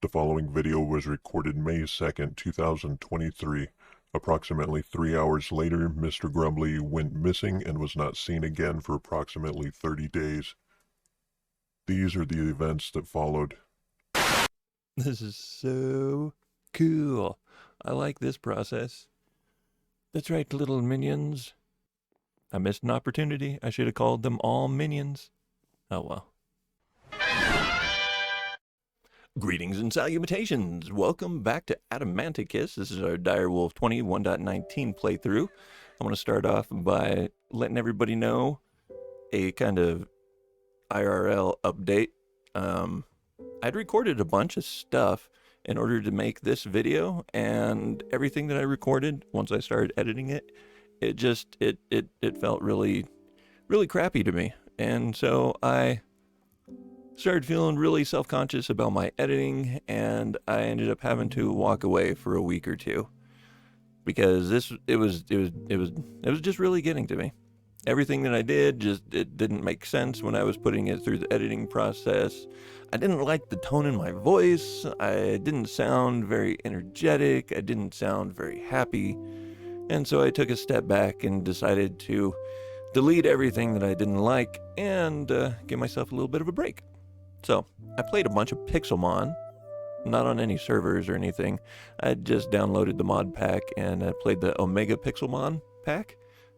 The following video was recorded May 2nd, 2023. Approximately 3 hours later, Mr. Grumbly went missing and was not seen again for approximately 30 days. These are the events that followed. This is so cool. I like this process. That's right, little minions. I missed an opportunity. I should have called them all minions. Oh well. Greetings and salutations. Welcome back to Adamanticus. This is our Direwolf20 1.19 playthrough. I want to start off by letting everybody know a kind of IRL update. I'd recorded a bunch of stuff in order to make this video, and everything that I recorded, once I started editing it, it felt really crappy to me. And so I started feeling really self-conscious about my editing, and I ended up having to walk away for a week or two because it was just really getting to me. Everything that I did it didn't make sense when I was putting it through the editing process. I didn't like the tone in my voice. I didn't sound very energetic. I didn't sound very happy. And so I took a step back and decided to delete everything that I didn't like and give myself a little bit of a break. So I played a bunch of Pixelmon, not on any servers or anything. I just downloaded the mod pack and I played the Omega Pixelmon pack.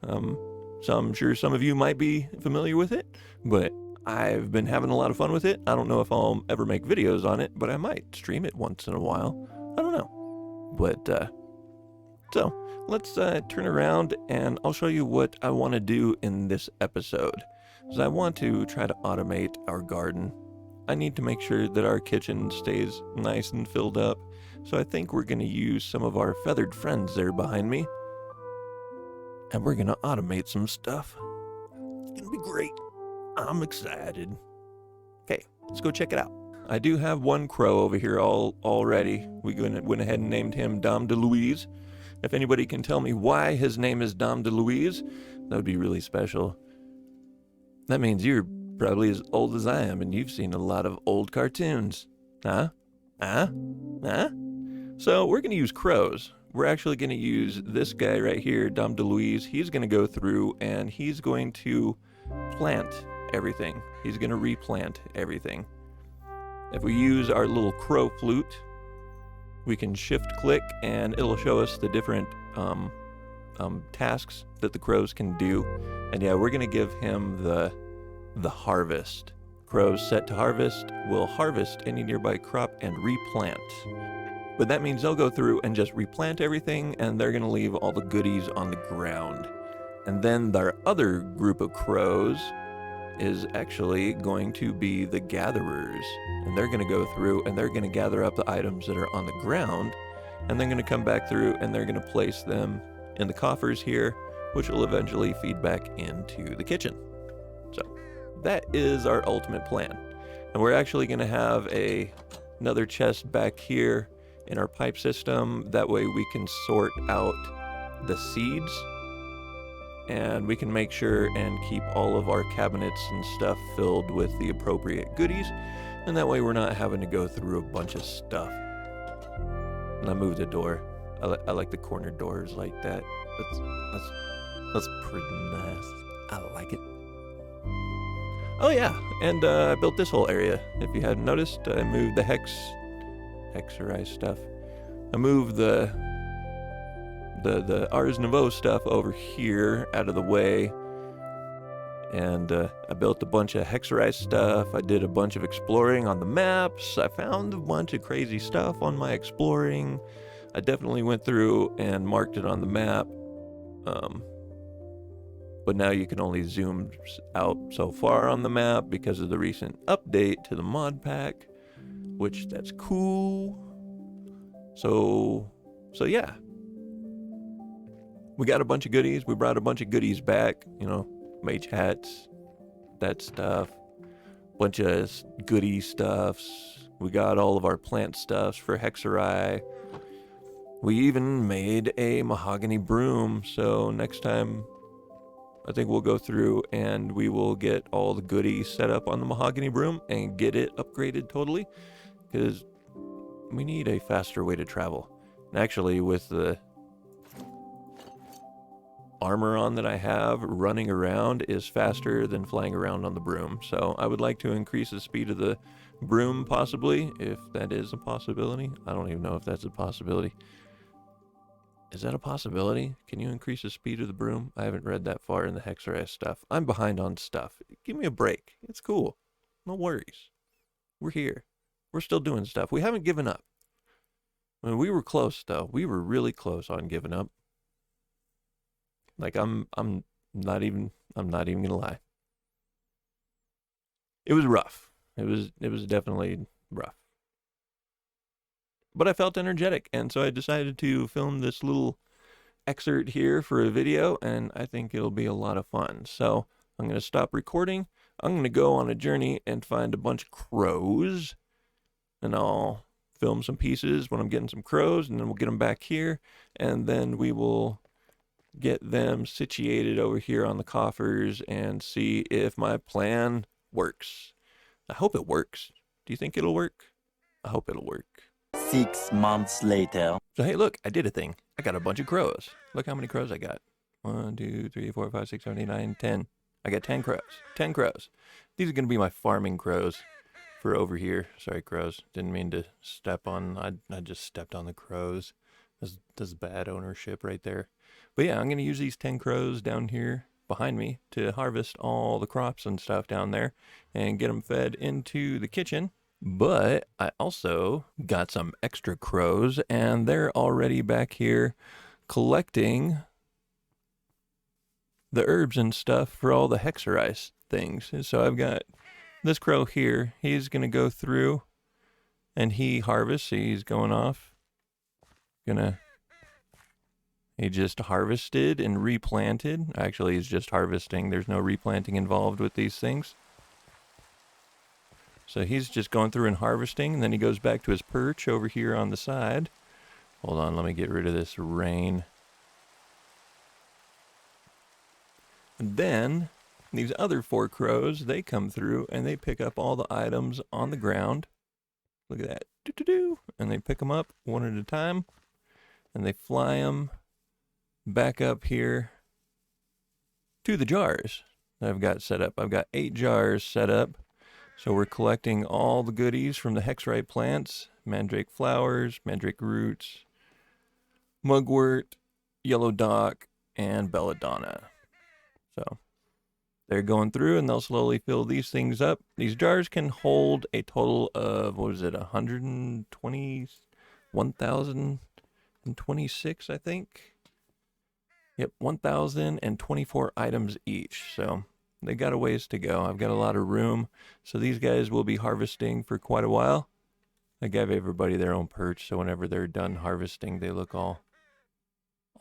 So I'm sure some of you might be familiar with it, but I've been having a lot of fun with it. I don't know if I'll ever make videos on it, but I might stream it once in a while. I don't know. But, so let's turn around and I'll show you what I want to do in this episode. Because I want to try to automate our garden. I need to make sure that our kitchen stays nice and filled up. So I think we're going to use some of our feathered friends there behind me. And we're going to automate some stuff. It's going to be great. I'm excited. Okay, let's go check it out. I do have one crow over here already. We went ahead and named him Dom DeLuise. If anybody can tell me why his name is Dom DeLuise, that would be really special. That means you're probably as old as I am and you've seen a lot of old cartoons. Huh? So we're going to use crows. We're actually going to use this guy right here, Dom DeLuise. He's going to go through and he's going to plant everything. He's going to replant everything. If we use our little crow flute, we can shift click and it'll show us the different tasks that the crows can do. And yeah, we're going to give him the harvest. Crows set to harvest will harvest any nearby crop and replant. But that means they'll go through and just replant everything, and they're going to leave all the goodies on the ground. And then our other group of crows is actually going to be the gatherers. And they're going to go through and they're going to gather up the items that are on the ground, and they're going to come back through and they're going to place them in the coffers here, which will eventually feed back into the kitchen. So that is our ultimate plan. And we're actually going to have another chest back here in our pipe system. That way we can sort out the seeds and we can make sure and keep all of our cabinets and stuff filled with the appropriate goodies, and that way we're not having to go through a bunch of stuff. And I moved the door. I like the corner doors like that. That's pretty nice. I like it. Oh yeah, and I built this whole area. If you hadn't noticed, I moved the Hexerei stuff. I moved the Ars Nouveau stuff over here out of the way, and I built a bunch of Hexerei stuff. I did a bunch of exploring on the maps. I found a bunch of crazy stuff on my exploring. I definitely went through and marked it on the map, but now you can only zoom out so far on the map because of the recent update to the mod pack, which that's cool. So yeah. We got a bunch of goodies. We brought a bunch of goodies back, you know, mage hats, that stuff, bunch of goodie stuffs. We got all of our plant stuffs for Hexerei. We even made a mahogany broom. So next time, I think we'll go through and we will get all the goodies set up on the mahogany broom and get it upgraded totally. Because we need a faster way to travel. And actually, with the armor on that I have, running around is faster than flying around on the broom. So I would like to increase the speed of the broom, possibly, if that is a possibility. I don't even know if that's a possibility. Is that a possibility? Can you increase the speed of the broom? I haven't read that far in the Hexerei stuff. I'm behind on stuff. Give me a break. It's cool. No worries. We're here. We're still doing stuff. We haven't given up. I mean, we were close, though. We were really close on giving up. Like, I'm not even gonna lie. It was rough. It was definitely rough. But I felt energetic, and so I decided to film this little excerpt here for a video, and I think it'll be a lot of fun. So I'm going to stop recording. I'm going to go on a journey and find a bunch of crows, and I'll film some pieces when I'm getting some crows, and then we'll get them back here, and then we will get them situated over here on the coffers and see if my plan works. I hope it works. Do you think it'll work? I hope it'll work. 6 months later. So hey, look, I did a thing. I got a bunch of crows. Look how many crows I got. 1, 2, 3, 4, 5, 6, 7, 8, 9, 10. I got 10 crows. 10 crows. These are going to be my farming crows for over here. Sorry, crows. Didn't mean to step on. I just stepped on the crows. That's bad ownership right there. But yeah, I'm going to use these 10 crows down here behind me to harvest all the crops and stuff down there and get them fed into the kitchen. But I also got some extra crows, and they're already back here collecting the herbs and stuff for all the Hexerei things. So I've got this crow here. He's going to go through and he harvests. He's going off. He just harvested and replanted. Actually, he's just harvesting. There's no replanting involved with these things. So he's just going through and harvesting, and then he goes back to his perch over here on the side. Hold on, let me get rid of this rain. And then these other 4 crows, they come through and they pick up all the items on the ground. Look at that. Doo-doo-doo. And they pick them up one at a time, and they fly them back up here to the jars that I've got set up. I've got 8 jars set up. So we're collecting all the goodies from the Hexerei plants: mandrake flowers, mandrake roots, mugwort, yellow dock, and belladonna. So they're going through and they'll slowly fill these things up. These jars can hold a total of, 1,026, I think. Yep, 1,024 items each. So they got a ways to go. I've got a lot of room. So these guys will be harvesting for quite a while. I gave everybody their own perch, so whenever they're done harvesting, they look all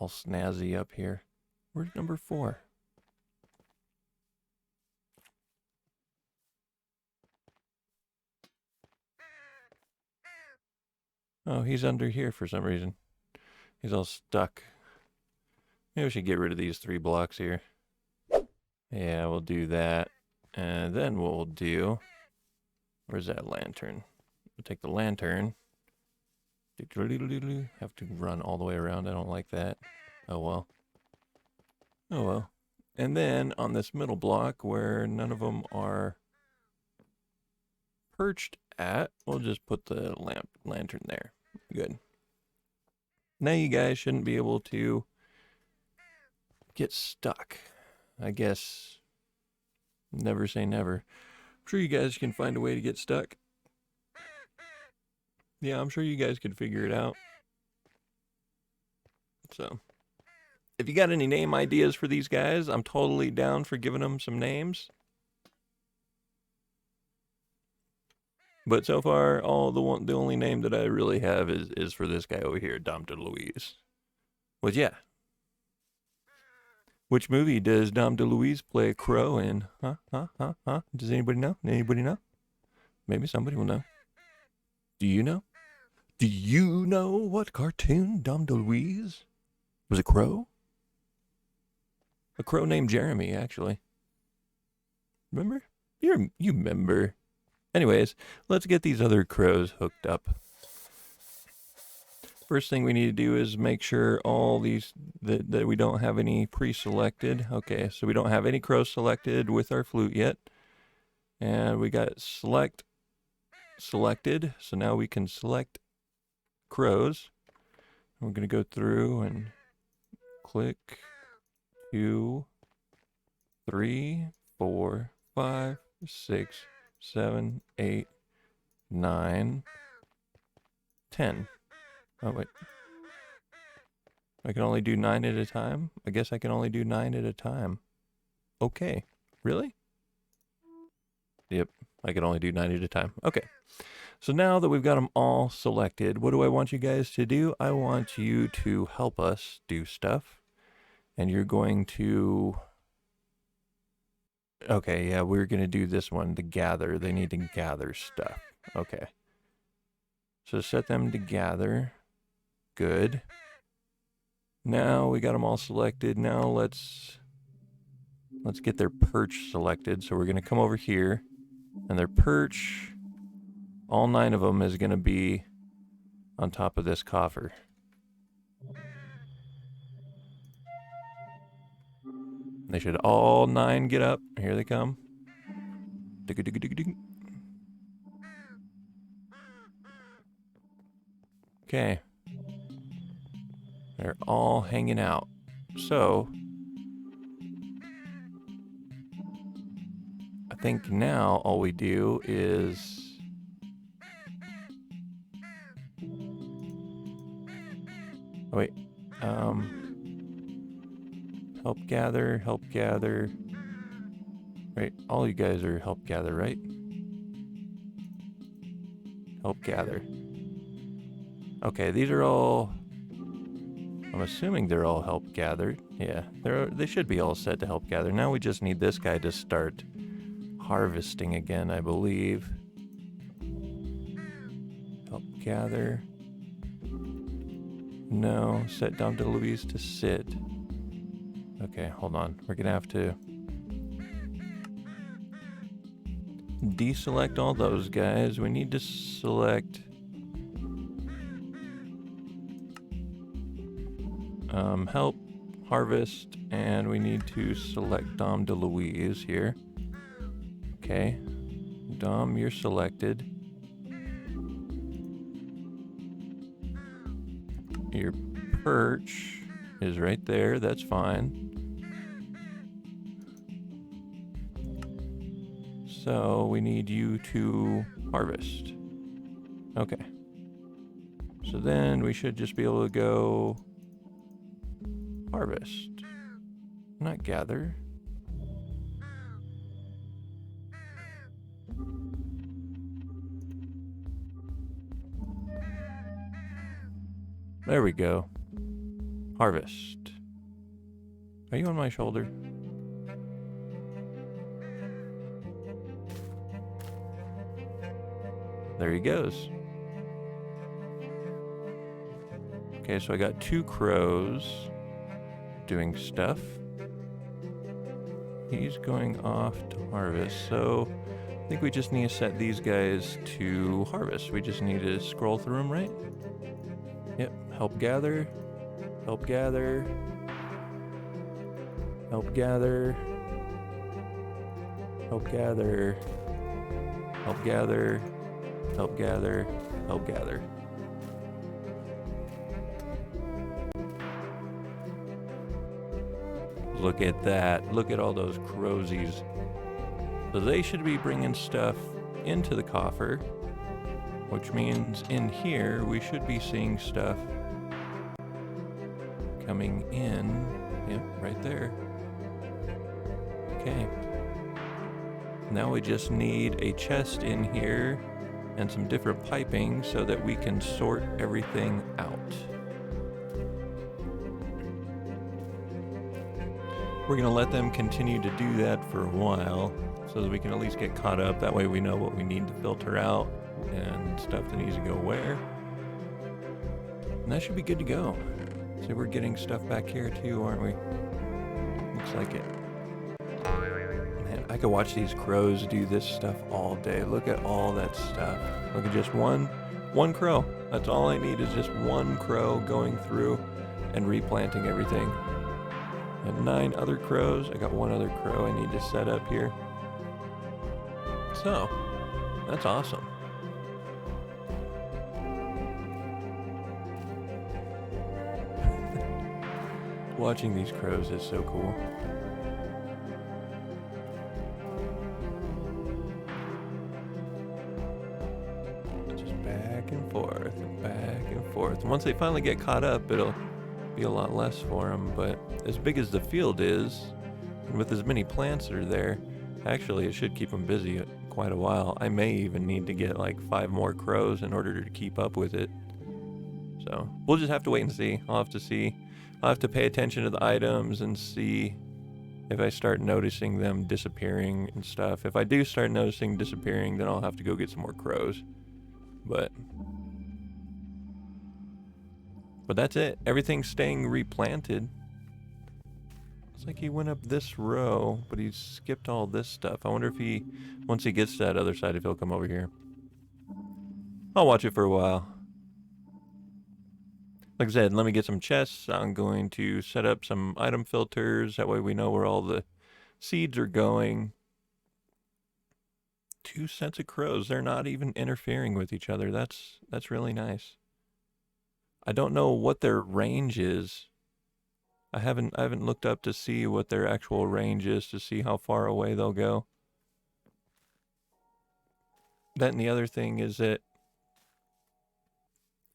snazzy up here. Where's number 4? Oh, he's under here for some reason. He's all stuck. Maybe we should get rid of these 3 blocks here. Yeah, we'll do that. And then what we'll do... Where's that lantern? We'll take the lantern. Have to run all the way around. I don't like that. Oh well. Oh well. And then on this middle block where none of them are perched at, we'll just put the lantern there. Good. Now you guys shouldn't be able to get stuck. I guess never say never. I'm sure you guys can find a way to get stuck. Yeah, I'm sure you guys could figure it out. So, if you got any name ideas for these guys, I'm totally down for giving them some names. But so far, the only name that I really have is for this guy over here, Dom DeLuise. Which, yeah. Which movie does Dom DeLuise play a crow in? Huh? Does anybody know? Anybody know? Maybe somebody will know. Do you know? Do you know what cartoon Dom DeLuise was a crow? A crow named Jeremy, actually. Remember? You remember. Anyways, let's get these other crows hooked up. first thing we need to do is make sure all these, that we don't have any pre-selected. Okay, so we don't have any crows selected with our flute yet. And we got selected, so now we can select crows. We're going to go through and click 2, 3, 4, 5, 6, 7, 8, 9, 10. Oh, wait. I can only do 9 at a time? I guess I can only do 9 at a time. Okay. Really? Yep. I can only do 9 at a time. Okay. So now that we've got them all selected, what do I want you guys to do? I want you to help us do stuff. And you're going to... Okay, yeah, we're going to do this one, the gather. They need to gather stuff. Okay. So set them to gather. Good. Now we got them all selected. Now let's get their perch selected. So we're going to come over here, and their perch, all 9 of them, is going to be on top of this coffer. They should all 9 get up. Here they come. Okay. They're all hanging out. So, I think now all we do is... Oh, wait. Help gather, help gather. Wait, all you guys are help gather, right? Help gather. Okay, these are all... I'm assuming they're all help gathered. Yeah, they should be all set to help gather. Now we just need this guy to start harvesting again, I believe. Help gather. No, set Dom DeLuise to sit. Okay, hold on. We're gonna have to deselect all those guys. We need to select help, harvest, and we need to select Dom DeLuise here. Okay, Dom, you're selected. Your perch is right there, that's fine. So we need you to harvest. Okay. So then we should just be able to go harvest, not gather. There we go. Harvest. Are you on my shoulder? There he goes. Okay, so I got 2 crows doing stuff. He's going off to harvest, so I think we just need to set these guys to harvest. We just need to scroll through them, right? Yep, help gather, help gather, help gather, help gather, help gather, help gather, help gather. Look at that. Look at all those crowsies. So they should be bringing stuff into the coffer, which means in here we should be seeing stuff coming in. Yep, right there. Okay. Now we just need a chest in here and some different piping so that we can sort everything out. We're going to let them continue to do that for a while so that we can at least get caught up. That way we know what we need to filter out and stuff that needs to go where. And that should be good to go. So we're getting stuff back here too, aren't we? Looks like it. Man, I could watch these crows do this stuff all day. Look at all that stuff. Look at just one One crow. That's all I need is just one crow going through and replanting everything. I have 9 other crows. I got 1 other crow I need to set up here. So, that's awesome. Watching these crows is so cool. Just back and forth and back and forth. Once they finally get caught up, it'll be a lot less for them, but as big as the field is, and with as many plants that are there, actually it should keep them busy quite a while. I may even need to get like 5 more crows in order to keep up with it. So we'll just have to wait and see. I'll have to see. I'll have to pay attention to the items and see if I start noticing them disappearing and stuff. If I do start noticing disappearing, then I'll have to go get some more crows. But that's it. Everything's staying replanted. It's like he went up this row, but he skipped all this stuff. I wonder if he, once he gets to that other side, if he'll come over here. I'll watch it for a while. Like I said, let me get some chests. I'm going to set up some item filters. That way we know where all the seeds are going. 2 sets of crows. They're not even interfering with each other. That's really nice. I don't know what their range is. I haven't looked up to see what their actual range is to see how far away they'll go. That and the other thing is that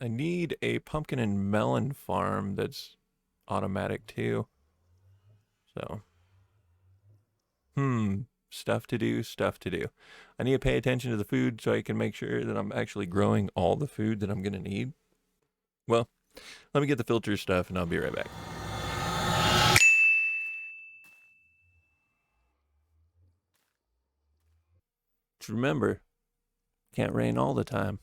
I need a pumpkin and melon farm that's automatic too. So, stuff to do. I need to pay attention to the food so I can make sure that I'm actually growing all the food that I'm going to need. Well, let me get the filter stuff and I'll be right back. Just remember, can't rain all the time.